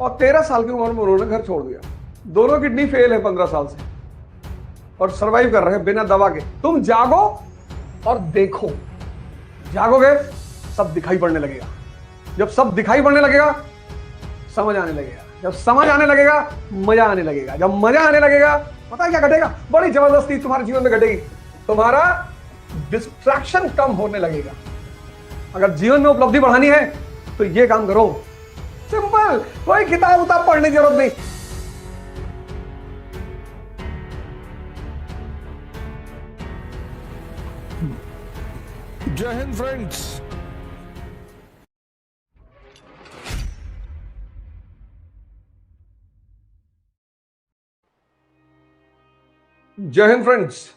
और 13 साल की उम्र में उन्होंने घर छोड़ दिया। दोनों किडनी फेल है 15 साल से और सरवाइव कर रहे हैं बिना दवा के। तुम जागो और देखो, जागोगे सब दिखाई पड़ने लगेगा। जब सब दिखाई पड़ने लगेगा समझ आने लगेगा, जब समझ आने लगेगा मजा आने लगेगा, जब मजा आने लगेगा पता है क्या घटेगा? बड़ी जबरदस्ती तुम्हारे जीवन में घटेगी। तुम्हारा डिस्ट्रैक्शन कम होने लगेगा। अगर जीवन में उपलब्धि बढ़ानी है तो ये काम करो, सिंपल, कोई किताब उताब पढ़ने की जरूरत नहीं। जय हिंद फ्रेंड्स। जय हिंद फ्रेंड्स।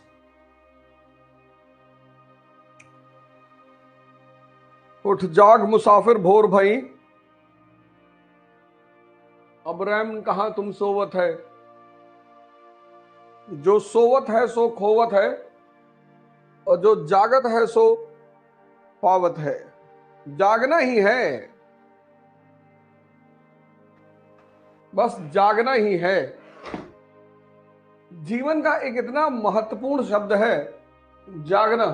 उठ जाग मुसाफिर भोर भई, अब रैम कहां तुम सोवत है। जो सोवत है सो खोवत है और जो जागत है सो पावत है। जागना ही है, बस जागना ही है। जीवन का एक इतना महत्वपूर्ण शब्द है जागना।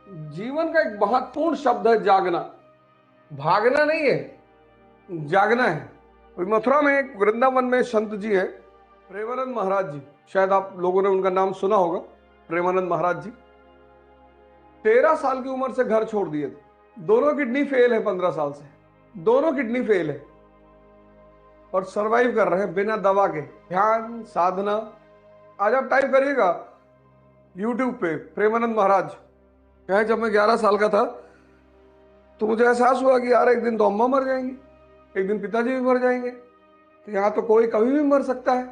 जीवन का एक महत्वपूर्ण शब्द है जागना। भागना नहीं है, जागना है। कोई मथुरा में एक वृंदावन में संत जी है, प्रेमानंद महाराज जी। शायद आप लोगों ने उनका नाम सुना होगा, प्रेमानंद महाराज जी। 13 साल की उम्र से घर छोड़ दिए थे। दोनों किडनी फेल है 15 साल से, दोनों किडनी फेल है और सरवाइव कर रहे हैं बिना दवा के। ध्यान साधना, आज आप टाइप करिएगा यूट्यूब पे प्रेमानंद महाराज। क्या है, जब मैं 11 साल का था तो मुझे एहसास हुआ कि यार एक दिन तो अम्मा मर जाएंगी, एक दिन पिताजी भी मर जाएंगे, तो यहाँ तो कोई कभी भी मर सकता है,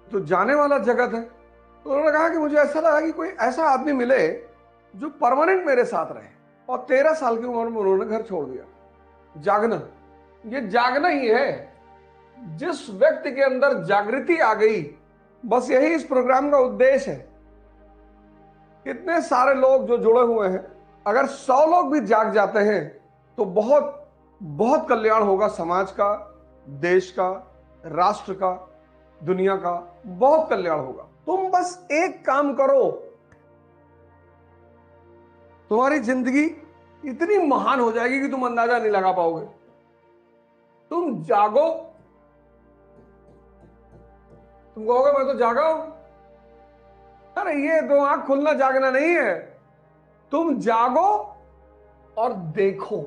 तो जाने वाला जगत है। तो उन्होंने कहा कि मुझे ऐसा लगा कि कोई ऐसा आदमी मिले जो परमानेंट मेरे साथ रहे। और 13 साल की उम्र में उन्होंने घर छोड़ दिया। जागना, ये जागना ही है। जिस व्यक्ति के अंदर जागृति आ गई, बस यही इस प्रोग्राम का उद्देश्य है। इतने सारे लोग जो जुड़े हुए हैं, अगर 100 लोग भी जाग जाते हैं तो बहुत बहुत कल्याण होगा समाज का, देश का, राष्ट्र का, दुनिया का, बहुत कल्याण होगा। तुम बस एक काम करो, तुम्हारी जिंदगी इतनी महान हो जाएगी कि तुम अंदाजा नहीं लगा पाओगे। तुम जागो, तुम कहोगे मैं तो जागा हूं। अरे ये तो आंख खुलना जागना नहीं है। तुम जागो और देखो।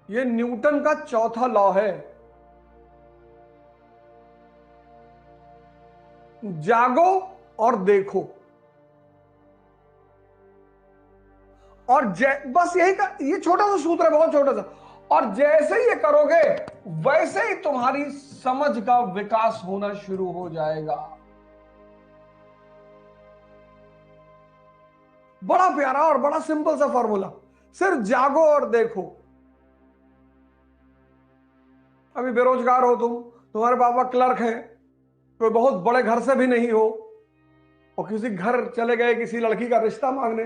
ये न्यूटन का चौथा लॉ है, जागो और देखो। और बस यही का, ये छोटा सा सूत्र है, बहुत छोटा सा। और जैसे ये करोगे वैसे ही तुम्हारी समझ का विकास होना शुरू हो जाएगा। बड़ा प्यारा और बड़ा सिंपल सा फॉर्मूला, सिर्फ जागो और देखो। अभी बेरोजगार हो तुम, तुम्हारे पापा क्लर्क हैं, कोई बहुत बड़े घर से भी नहीं हो, और किसी घर चले गए किसी लड़की का रिश्ता मांगने,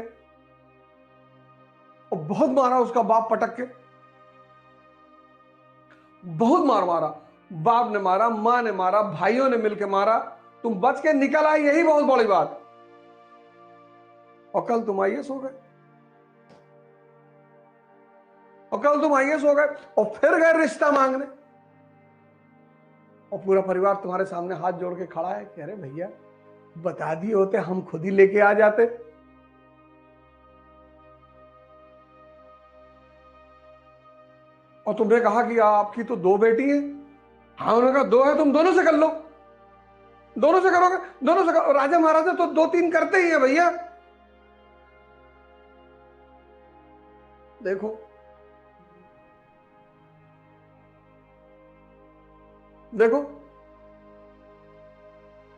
और बहुत मारा उसका बाप पटक के, बहुत मार मारा, बाप ने मारा, मां ने मारा, भाइयों ने मिलकर मारा, तुम बच के निकल आए, यही बहुत बड़ी बात। और कल तुम आईएएस हो गए, और कल तुम आईएएस हो गए और फिर गए रिश्ता मांगने, और पूरा परिवार तुम्हारे सामने हाथ जोड़ के खड़ा है कि अरे भैया बता दिए होते हम खुद ही लेके आ जाते। और तुमने कहा कि आपकी तो 2 बेटी है। हाँ, उन्होंने कहा 2 है, तुम दोनों से कर लो, दोनों से करोगे, दोनों से करो। राजा महाराजा तो 2-3 करते ही है भैया। देखो देखो,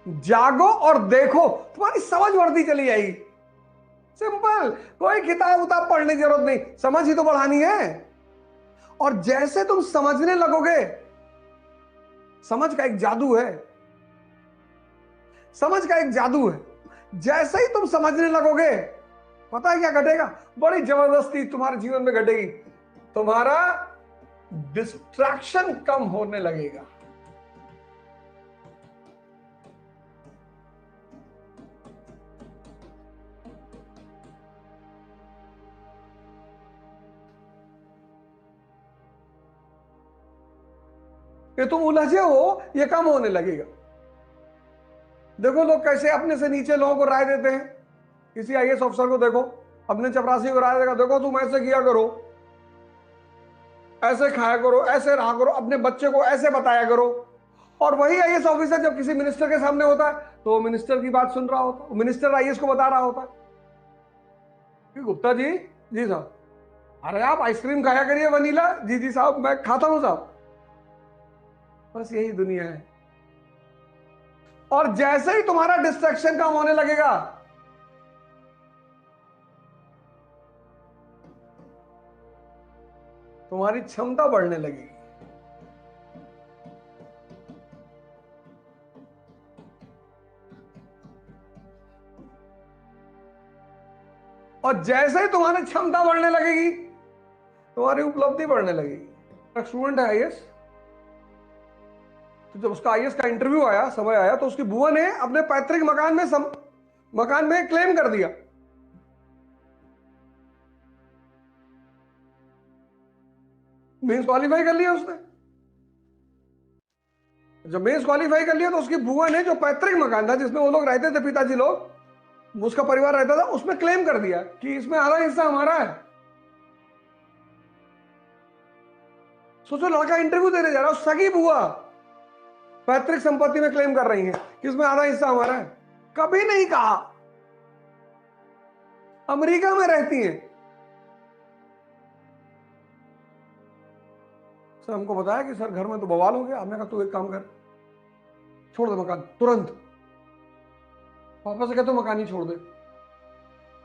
जागो और देखो, तुम्हारी समझ बढ़ती चली जाएगी। सिंपल, कोई किताब उताब पढ़ने की जरूरत नहीं, समझ ही तो बढ़ानी है। और जैसे तुम समझने लगोगे, समझ का एक जादू है, समझ का एक जादू है। जैसे ही तुम समझने लगोगे, पता है क्या घटेगा? बड़ी जबरदस्ती तुम्हारे जीवन में घटेगी। तुम्हारा डिस्ट्रैक्शन कम होने लगेगा। ये तुम उलझे हो, ये कम होने लगेगा। देखो लोग कैसे अपने से नीचे लोगों को राय देते हैं। किसी आईएएस ऑफिसर को देखो, अपने चपरासी को राय देगा, देखो तुम ऐसे किया करो, ऐसे खाया करो, ऐसे रहा करो, अपने बच्चे को ऐसे बताया करो। और वही आईएएस ऑफिसर जब किसी मिनिस्टर के सामने होता है तो मिनिस्टर की बात सुन रहा होता है, मिनिस्टर आईएएस को बता रहा होता है कि गुप्ता जी, जी साहब, अरे आप आइसक्रीम खाया करिए वनीला, जी जी साहब मैं खाता हूं साहब। बस यही दुनिया है। और जैसे ही तुम्हारा डिस्ट्रैक्शन कम होने लगेगा, तुम्हारी क्षमता बढ़ने लगेगी। और जैसे ही तुम्हारी क्षमता बढ़ने लगेगी, तुम्हारी उपलब्धि बढ़ने लगेगी। एक स्टूडेंट है आईएएस, तो जब उसका आईएएस का इंटरव्यू आया, समय आया, तो उसकी बुआ ने अपने पैतृक मकान में क्लेम कर दिया। मेंस क्वालिफाई कर लिया उसने। जब मेंस क्वालिफाई कर लिया तो उसकी बुआ ने जो पैतृक मकान था जिसमें वो लोग रहते थे, पिताजी लोग, उसका परिवार रहता था, उसमें क्लेम कर दिया कि इसमें आधा हिस्सा हमारा है। सोचो, लड़का इंटरव्यू देने जा रहा है, सगी बुआ पैतृक संपत्ति में क्लेम कर रही है कि इसमें आधा हिस्सा हमारा है। कभी नहीं कहा। अमेरिका में रहती है। सर हमको बताया कि सर घर में तो बवाल हो गया। हमने कहा तू एक काम कर, छोड़ दे मकान तुरंत। पापा से कहते मकान ही छोड़ दे,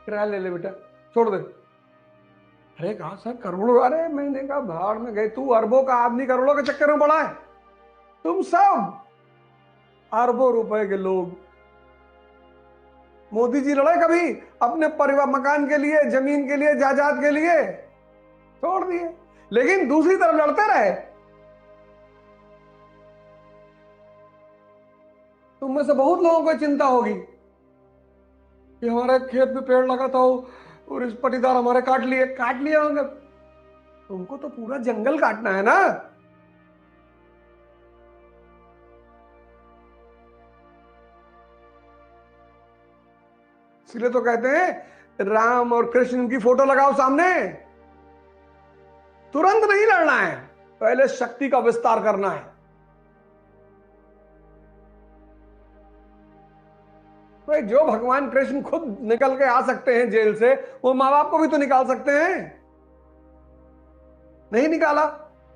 किराया ले ले बेटा, छोड़ दे। अरे कहा सर करोड़ों, अरे मैंने कहा भाड़ में गए, तू अरबों का आदमी करोड़ों के चक्कर में पड़ा है। तुम सब अरबों रुपए के लोग। मोदी जी लड़े कभी अपने परिवार, मकान के लिए, जमीन के लिए, जायदाद के लिए? छोड़ दिए। लेकिन दूसरी तरफ लड़ते रहे। तुम में से बहुत लोगों को चिंता होगी कि हमारे खेत में पेड़ लगा था और इस पटीदार हमारे काट लिए होंगे। तुमको तो पूरा जंगल काटना है ना। इसलिए तो कहते हैं राम और कृष्ण की फोटो लगाओ सामने। तुरंत नहीं लड़ना है, पहले शक्ति का विस्तार करना है। तो जो भगवान कृष्ण खुद निकल के आ सकते हैं जेल से, वो मां बाप को भी तो निकाल सकते हैं। नहीं निकाला,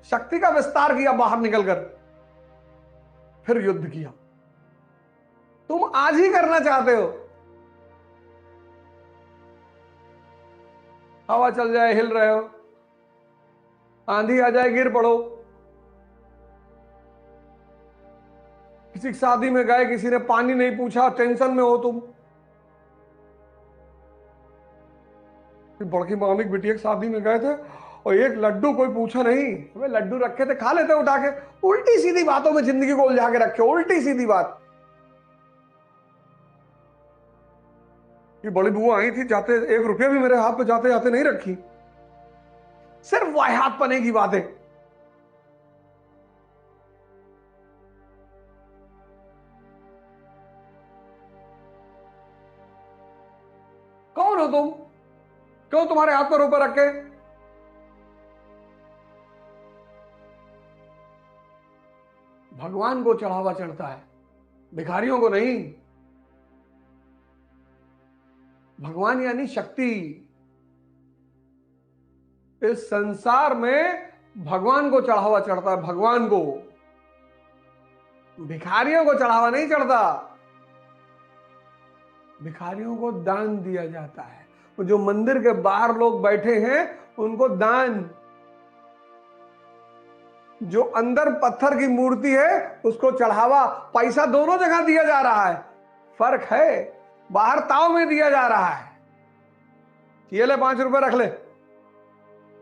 शक्ति का विस्तार किया बाहर निकलकर, फिर युद्ध किया। तुम आज ही करना चाहते हो। हवा चल जाए हिल रहे हो, आंधी आ जाए गिर पड़ो, किसी की शादी में गए, किसी ने पानी नहीं पूछा, टेंशन में हो तुम। बड़की मामी की बिटिया की शादी में गए थे और एक लड्डू कोई पूछा नहीं, हमें लड्डू रखे थे, खा लेते उठा के। उल्टी सीधी बातों में जिंदगी को उलझा के रखे, उल्टी सीधी बात। ये बड़ी बुआ आई थी, जाते 1 रुपया भी मेरे हाथ पे जाते जाते नहीं रखी। सिर्फ वाहियात पने की बातें। कौन हो तुम? क्यों तुम्हारे हाथ पर ऊपर रखे? भगवान को चढ़ावा चढ़ता है, भिखारियों को नहीं। भगवान यानी शक्ति। इस संसार में भगवान को चढ़ावा चढ़ता है, भगवान को। भिखारियों को चढ़ावा नहीं चढ़ता। भिखारियों को दान दिया जाता है। वो जो मंदिर के बाहर लोग बैठे हैं उनको दान, जो अंदर पत्थर की मूर्ति है उसको चढ़ावा, पैसा दोनों जगह दिया जा रहा है। फर्क है, बाहर ताव में दिया जा रहा है, ये ले 5 रुपए रख ले,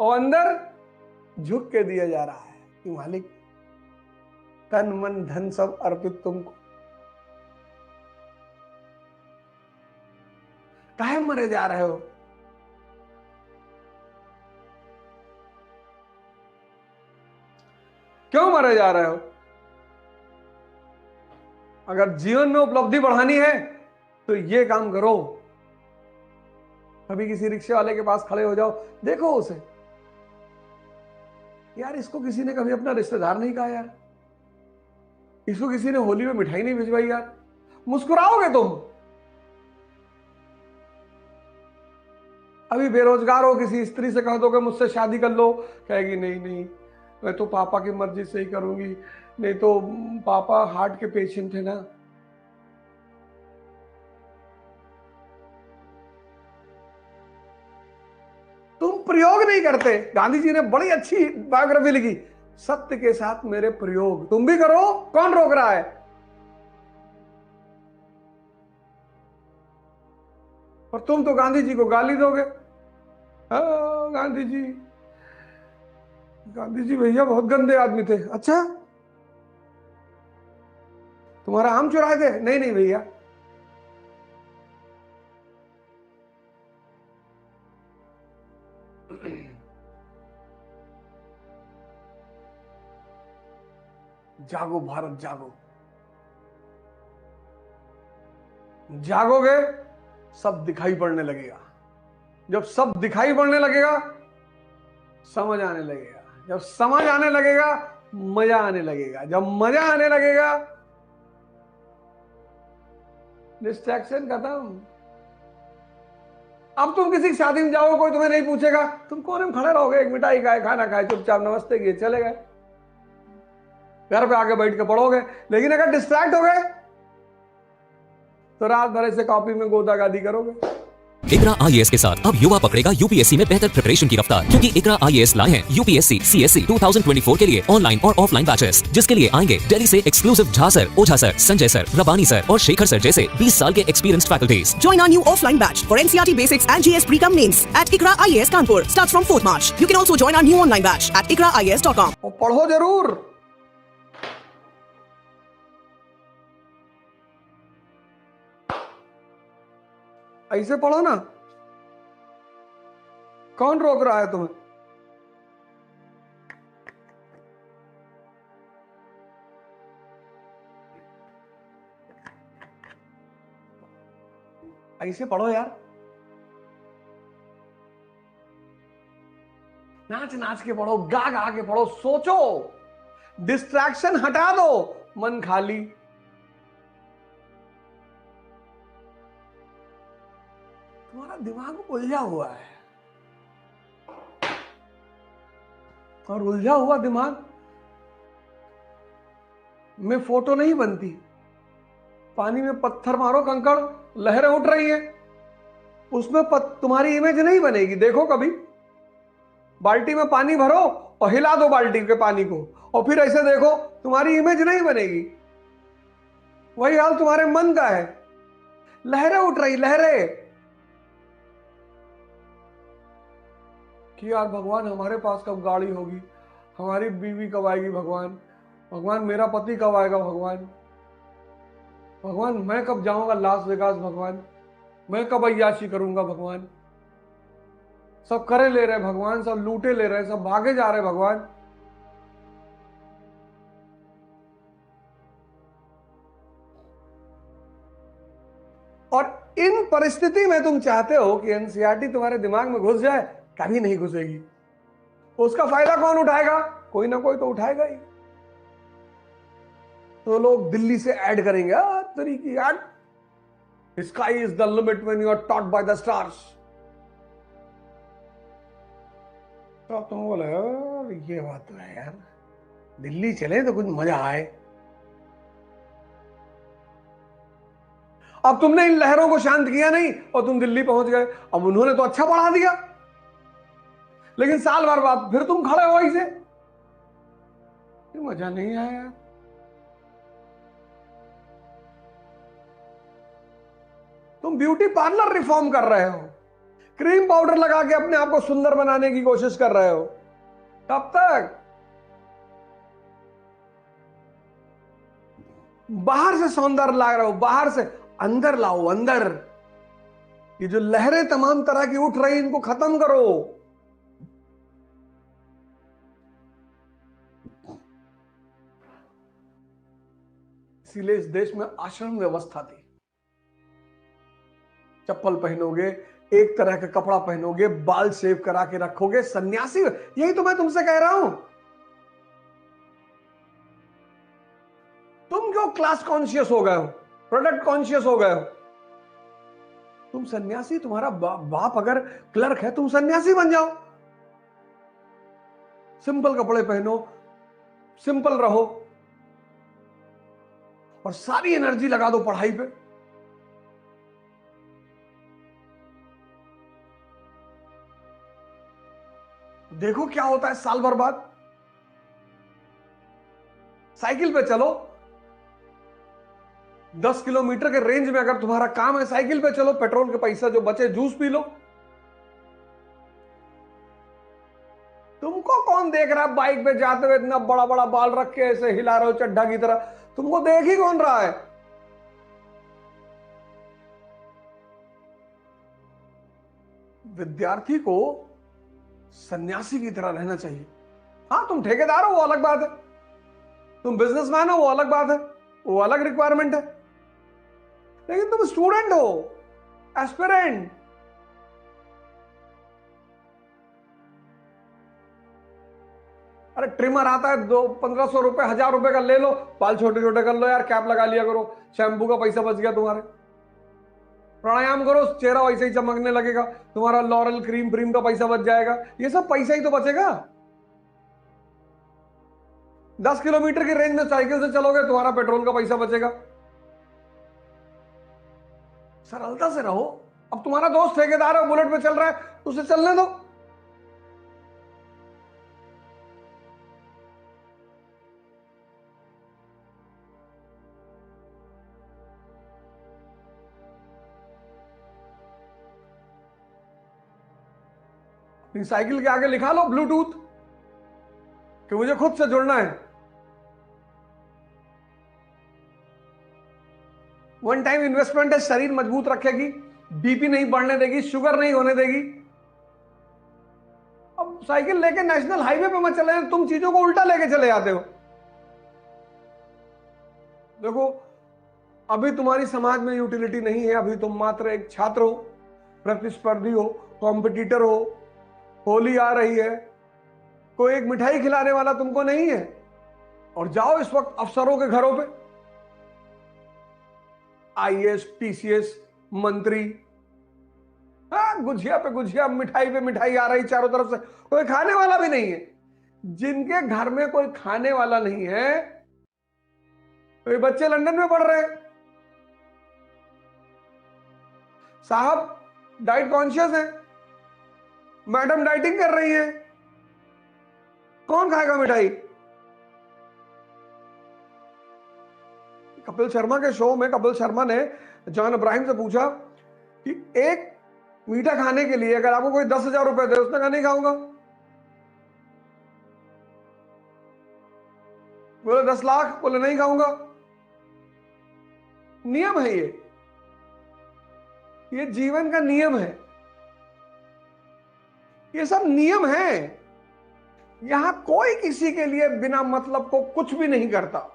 और अंदर झुक के दिया जा रहा है कि मालिक तन मन धन सब अर्पित तुमको। काहे मरे जा रहे हो? क्यों मरे जा रहे हो? अगर जीवन में उपलब्धि बढ़ानी है तो ये काम करो। कभी किसी रिक्शे वाले के पास खड़े हो जाओ, देखो उसे, यार इसको किसी ने कभी अपना रिश्तेदार नहीं कहा यार, इसको किसी ने होली में मिठाई नहीं भिजवाई यार, मुस्कुराओगे तुम। अभी बेरोजगार हो, किसी स्त्री से कह दो कि मुझसे शादी कर लो, कहेगी नहीं नहीं मैं तो पापा की मर्जी से ही करूंगी, नहीं तो पापा हार्ट के पेशेंट है ना। तुम प्रयोग नहीं करते। गांधी जी ने बड़ी अच्छी बायोग्राफी लिखी, सत्य के साथ मेरे प्रयोग, तुम भी करो, कौन रोक रहा है? और तुम तो गांधी जी को गाली दोगे। हाँ गांधी जी, गांधी जी भैया बहुत गंदे आदमी थे। अच्छा, तुम्हारा आम चुराए थे? नहीं नहीं भैया। जागो भारत जागो, जागोगे सब दिखाई पड़ने लगेगा। जब सब दिखाई पड़ने लगेगा समझ आने लगेगा, जब समझ आने लगेगा मजा आने लगेगा, जब मजा आने लगेगा डिस्ट्रैक्शन खत्म। अब तुम किसी शादी में जाओ, कोई तुम्हें नहीं पूछेगा, तुम कोने में खड़े रहोगे, एक मिठाई खाए, खाना खाए, चुपचाप नमस्ते किए चले गए, घर पे आके बैठ के पढ़ोगे। लेकिन अगर डिस्ट्रैक्ट हो गए तो रात भर ऐसे कॉपी में गोदागादी करोगे। इकरा आईएएस के साथ अब युवा पकड़ेगा यूपीएससी में बेहतर प्रिपरेशन की रफ्तार, क्योंकि इकरा आईएएस लाए हैं यूपीएससी सीएससी 2024 के लिए ऑनलाइन और ऑफलाइन बैचेस, जिसके लिए आएंगे दिल्ली से एक्सक्लूसिव झा सर, ओझा सर, संजय सर, रबानी सर और शेखर सर जैसे 20 साल के experienced faculties. Join our new offline batch for NCERT Basics and GS Pre-Com Mains at ICRA IAS Kanpur. Starts from 4th March. You can also join our new online batch at ikraias.com. और पढ़ो जरूर। ऐसे पढ़ो ना, कौन रोक रहा है तुम्हें? ऐसे पढ़ो यार, नाच नाच के पढ़ो, गा गा के पढ़ो, सोचो, डिस्ट्रैक्शन हटा दो, मन खाली। तुम्हारा दिमाग उलझा हुआ है, और उलझा हुआ दिमाग में फोटो नहीं बनती। पानी में पत्थर मारो, कंकड़, लहरें उठ रही हैं, उसमें तुम्हारी इमेज नहीं बनेगी। देखो कभी, बाल्टी में पानी भरो और हिला दो बाल्टी के पानी को, और फिर ऐसे देखो, तुम्हारी इमेज नहीं बनेगी। वही हाल तुम्हारे मन का है, लहरें उठ रही, लहरें कि यार भगवान हमारे पास कब गाड़ी होगी, हमारी बीवी कब आएगी, भगवान भगवान मेरा पति कब आएगा, भगवान भगवान मैं कब जाऊंगा लास वेगास, भगवान मैं कब अय्याशी करूंगा, भगवान सब करे ले रहे भगवान, सब लूटे ले रहे, सब भागे जा रहे भगवान। और इन परिस्थिति में तुम चाहते हो कि एनसीईआरटी तुम्हारे दिमाग में घुस जाए, कभी नहीं घुसेगी। उसका फायदा कौन उठाएगा? कोई ना कोई तो उठाएगा ही। तो लोग दिल्ली से ऐड करेंगे, तरीकी add, sky is the limit when you are taught by the stars. तो तुम बोले ये बात तो है यार, दिल्ली चले तो कुछ मजा आए। अब तुमने इन लहरों को शांत किया नहीं और तुम दिल्ली पहुंच गए। अब उन्होंने तो अच्छा पढ़ा दिया, लेकिन साल भर बाद फिर तुम खड़े हो ऐसे, मजा नहीं आया यार। तुम ब्यूटी पार्लर रिफॉर्म कर रहे हो, क्रीम पाउडर लगा के अपने आप को सुंदर बनाने की कोशिश कर रहे हो। कब तक? बाहर से सौंदर्य ला रहे हो, बाहर से अंदर लाओ, अंदर। ये जो लहरें तमाम तरह की उठ रही, इनको खत्म करो। इसीलिए इस देश में आश्रम व्यवस्था थी। चप्पल पहनोगे, एक तरह का कपड़ा पहनोगे, बाल शेव करा के रखोगे, सन्यासी। यही तो मैं तुमसे कह रहा हूं। तुम क्यों क्लास कॉन्शियस हो गए हो, प्रोडक्ट कॉन्शियस हो गए हो? तुम सन्यासी, तुम्हारा बाप अगर क्लर्क है, तुम सन्यासी बन जाओ। सिंपल कपड़े पहनो, सिंपल रहो, और सारी एनर्जी लगा दो पढ़ाई पे। देखो क्या होता है साल भर बाद। साइकिल पे चलो, 10 किलोमीटर के रेंज में अगर तुम्हारा काम है, साइकिल पे चलो, पेट्रोल के पैसा जो बचे जूस पी लो। तुमको कौन देख रहा है बाइक पे जाते हुए, इतना बड़ा बड़ा बाल रख के ऐसे हिला रहे हो चड्ढा की तरह? तुमको देख ही कौन रहा है? विद्यार्थी को सन्यासी की तरह रहना चाहिए। हाँ, तुम ठेकेदार हो वो अलग बात है, तुम बिजनेसमैन हो वो अलग बात है, वो अलग रिक्वायरमेंट है, लेकिन तुम स्टूडेंट हो, एस्पिरेंट। अरे ट्रिमर आता है 1500 रुपए, 1000 रुपए का ले लो, बाल छोटे छोटे कर लो यार, कैप लगा लिया करो, शैम्पू का पैसा बच गया तुम्हारे। प्राणायाम करो, चेहरा वैसे ही चमकने लगेगा, तुम्हारा लॉरल क्रीम का पैसा बच जाएगा। ये सब पैसा ही तो बचेगा। 10 किलोमीटर की रेंज में साइकिल से चलोगे, तुम्हारा पेट्रोल का पैसा बचेगा। सरलता से रहो। अब तुम्हारा दोस्त ठेकेदार है, बुलेट पे चल रहा है, उसे चलने दो। साइकिल के आगे लिखा लो ब्लूटूथ, कि मुझे खुद से जुड़ना है। वन टाइम इन्वेस्टमेंट है, शरीर मजबूत रखेगी, बीपी नहीं बढ़ने देगी, शुगर नहीं होने देगी। अब साइकिल लेके नेशनल हाईवे पे मत चले, तुम चीजों को उल्टा लेके चले जाते हो। देखो, अभी तुम्हारी समाज में यूटिलिटी नहीं है, अभी तुम मात्र एक छात्र हो, प्रतिस्पर्धी हो, कॉम्पिटिटर हो। होली आ रही है, कोई एक मिठाई खिलाने वाला तुमको नहीं है, और जाओ इस वक्त अफसरों के घरों पे, आईएएस, पीसीएस, मंत्री, गुझिया पे गुझिया, मिठाई पे मिठाई आ रही चारों तरफ से, कोई खाने वाला भी नहीं है। जिनके घर में कोई खाने वाला नहीं है, तो ये बच्चे लंदन में पढ़ रहे हैं। साहब डाइट कॉन्शियस है, मैडम डाइटिंग कर रही है, कौन खाएगा मिठाई? कपिल शर्मा के शो में कपिल शर्मा ने जॉन अब्राहम से पूछा कि एक मीठा खाने के लिए अगर आपको कोई 10,000 रुपए दे, उसने कहा नहीं खाऊंगा। बोले 10 लाख, बोले नहीं खाऊंगा। नियम है ये जीवन का नियम है, ये सब नियम है। यहां कोई किसी के लिए बिना मतलब को कुछ भी नहीं करता।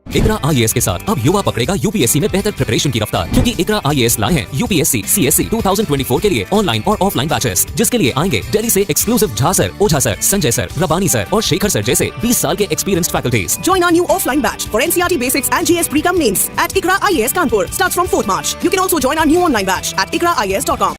इकरा आईएएस के साथ अब युवा पकड़ेगा यूपीएससी में बेहतर प्रिपरेशन की रफ्तार, क्योंकि इकरा आईएएस लाए हैं यूपीएससी सीएससी 2024 के लिए ऑनलाइन और ऑफलाइन बैचेस, जिसके लिए आएंगे दिल्ली से एक्सक्लूसिव झा सर, ओझा सर, संजय सर, रबानी सर और शेखर सर जैसे 20 साल के experienced faculties. Join our new offline batch for NCERT Basics and GS Pre-Com Mains at ICRA IAS Kanpur. Starts from 4th March. You can also join our new online batch at ikraias.com.